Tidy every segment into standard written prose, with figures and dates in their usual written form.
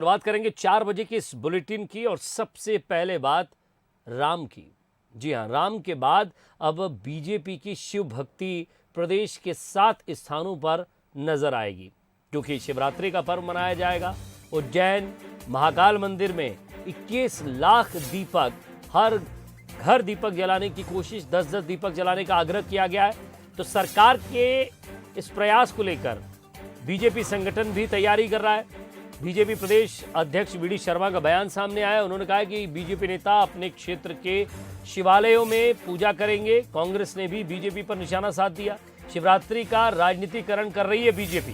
बात करेंगे 4 बजे की इस बुलेटिन की और सबसे पहले बात राम की। जी हां, राम के बाद अब बीजेपी की शिव भक्ति प्रदेश के 7 स्थानों पर नजर आएगी, क्योंकि शिवरात्रि का पर्व मनाया जाएगा। उज्जैन महाकाल मंदिर में 21 लाख दीपक, हर घर दीपक जलाने की कोशिश, 10-10 दीपक जलाने का आग्रह किया गया है। तो सरकार के इस प्रयास को लेकर बीजेपी संगठन भी तैयारी कर रहा है। बीजेपी प्रदेश अध्यक्ष वी डी शर्मा का बयान सामने आया। उन्होंने कहा कि बीजेपी नेता अपने क्षेत्र के शिवालयों में पूजा करेंगे। कांग्रेस ने भी बीजेपी पर निशाना साध दिया। शिवरात्रि का राजनीतिकरण कर रही है बीजेपी।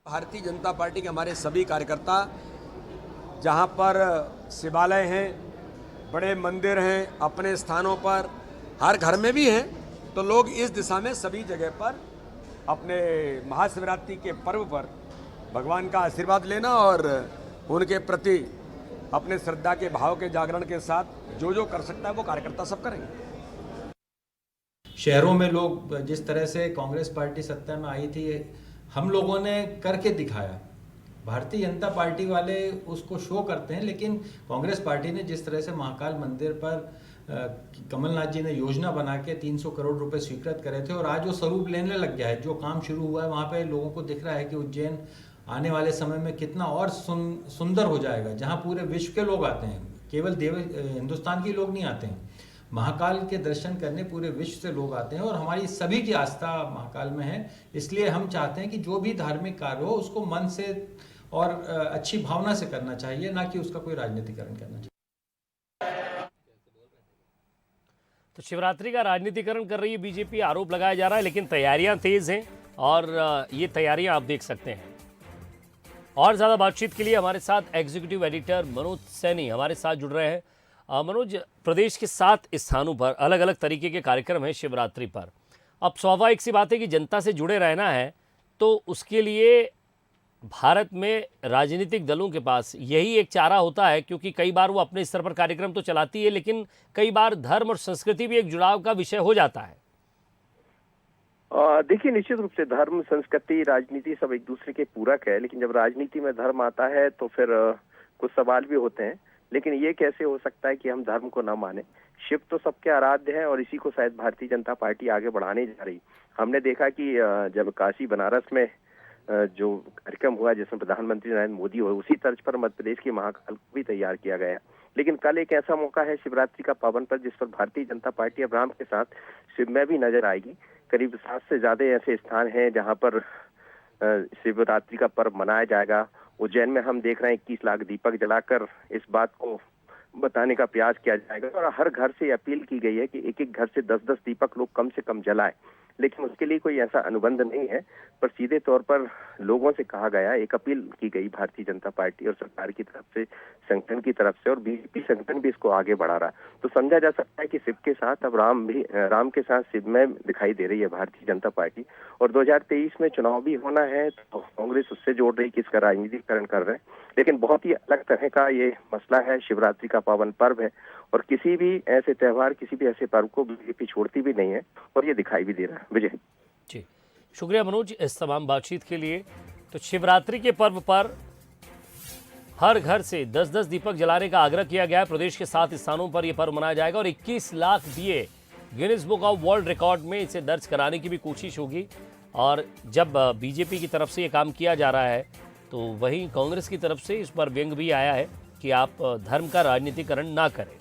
भारतीय जनता पार्टी के हमारे सभी कार्यकर्ता जहां पर शिवालय हैं, बड़े मंदिर हैं, अपने स्थानों पर, हर घर में भी हैं, तो लोग इस दिशा में सभी जगह पर अपने महाशिवरात्रि के पर्व पर भगवान का आशीर्वाद लेना और उनके प्रति अपने श्रद्धा के भाव के जागरण के साथ जो जो कर सकता है वो कार्यकर्ता सब करेंगे। शहरों में लोग जिस तरह से कांग्रेस पार्टी सत्ता में आई थी, हम लोगों ने करके दिखाया। भारतीय जनता पार्टी वाले उसको शो करते हैं, लेकिन कांग्रेस पार्टी ने जिस तरह से महाकाल मंदिर पर कमलनाथ जी ने योजना बना के 300 करोड़ रुपए स्वीकृत करे थे और आज वो स्वरूप लेने लग गया है। जो काम शुरू हुआ है वहाँ पे लोगों को दिख रहा है कि उज्जैन आने वाले समय में कितना और सुंदर हो जाएगा, जहाँ पूरे विश्व के लोग आते हैं, केवल हिंदुस्तान के लोग नहीं आते हैं। महाकाल के दर्शन करने पूरे विश्व से लोग आते हैं और हमारी सभी की आस्था महाकाल में है। इसलिए हम चाहते हैं कि जो भी धार्मिक कार्य हो उसको मन से और अच्छी भावना से करना चाहिए, ना कि उसका कोई राजनीतिकरण करना चाहिए। तो शिवरात्रि का राजनीतिकरण कर रही है बीजेपी, आरोप लगाया जा रहा है, लेकिन तैयारियां तेज हैं और ये तैयारियां आप देख सकते हैं। और ज़्यादा बातचीत के लिए हमारे साथ एग्जीक्यूटिव एडिटर मनोज सैनी हमारे साथ जुड़ रहे हैं। मनोज, प्रदेश के 7 स्थानों पर अलग अलग तरीके के कार्यक्रम हैं शिवरात्रि पर। अब स्वाभाविक सी बात है कि जनता से जुड़े रहना है, तो उसके लिए भारत में राजनीतिक दलों के पास यही एक चारा होता है, क्योंकि कई बार वो अपने स्तर पर कार्यक्रम तो चलाती है, लेकिन कई बार धर्म और संस्कृति भी एक जुड़ाव का विषय हो जाता है। देखिए, निश्चित रूप से धर्म, संस्कृति, राजनीति सब एक दूसरे के पूरक है, लेकिन जब राजनीति में धर्म आता है तो फिर कुछ सवाल भी होते हैं। लेकिन ये कैसे हो सकता है कि हम धर्म को ना माने? शिव तो सबके आराध्य है और इसी को शायद भारतीय जनता पार्टी आगे बढ़ाने जा रही। हमने देखा कि जब काशी बनारस में जो कार्यक्रम हुआ जिसमें प्रधानमंत्री नरेंद्र मोदी हुए, उसी तर्ज पर मध्य प्रदेश की महाकाल को भी तैयार किया गया। लेकिन कल एक ऐसा मौका है शिवरात्रि का पावन पर, जिस पर भारतीय जनता पार्टी अब राम के साथ शिव में भी नजर आएगी। करीब 7 से ज्यादा ऐसे स्थान हैं जहां पर शिवरात्रि का पर्व मनाया जाएगा। उज्जैन में हम देख रहे हैं 21 लाख दीपक जलाकर इस बात को बताने का प्रयास किया जाएगा और हर घर से अपील की गई है कि एक एक घर से 10-10 दीपक लोग कम से कम जलाएं। लेकिन उसके लिए कोई ऐसा अनुबंध नहीं है, पर सीधे तौर पर लोगों से कहा गया, एक अपील की गई भारतीय जनता पार्टी और सरकार की तरफ से, संगठन की तरफ से, और बीजेपी संगठन भी इसको आगे बढ़ा रहा है। तो समझा जा सकता है कि शिव के साथ अब राम के साथ शिव में दिखाई दे रही है भारतीय जनता पार्टी। और 2023 में चुनाव भी होना है तो कांग्रेस उससे जोड़ रही कि इसका राजनीतिकरण कर रहे हैं। लेकिन बहुत ही अलग तरह का ये मसला है। शिवरात्रि का पावन पर्व है और किसी भी ऐसे त्योहार, किसी भी ऐसे पर्व को बीजेपी छोड़ती भी नहीं है और ये दिखाई भी दे रहा है। विजय जी, शुक्रिया मनोज इस तमाम बातचीत के लिए। तो शिवरात्रि के पर्व पर हर घर से 10-10 दीपक जलाने का आग्रह किया गया है। प्रदेश के 7 स्थानों पर यह पर्व मनाया जाएगा और 21 लाख दिए Guinness book of world record में इसे दर्ज कराने की भी कोशिश होगी। और जब बीजेपी की तरफ से ये काम किया जा रहा है, तो वहीं कांग्रेस की तरफ से इस पर व्यंग भी आया है कि आप धर्म का राजनीतिकरण ना करें।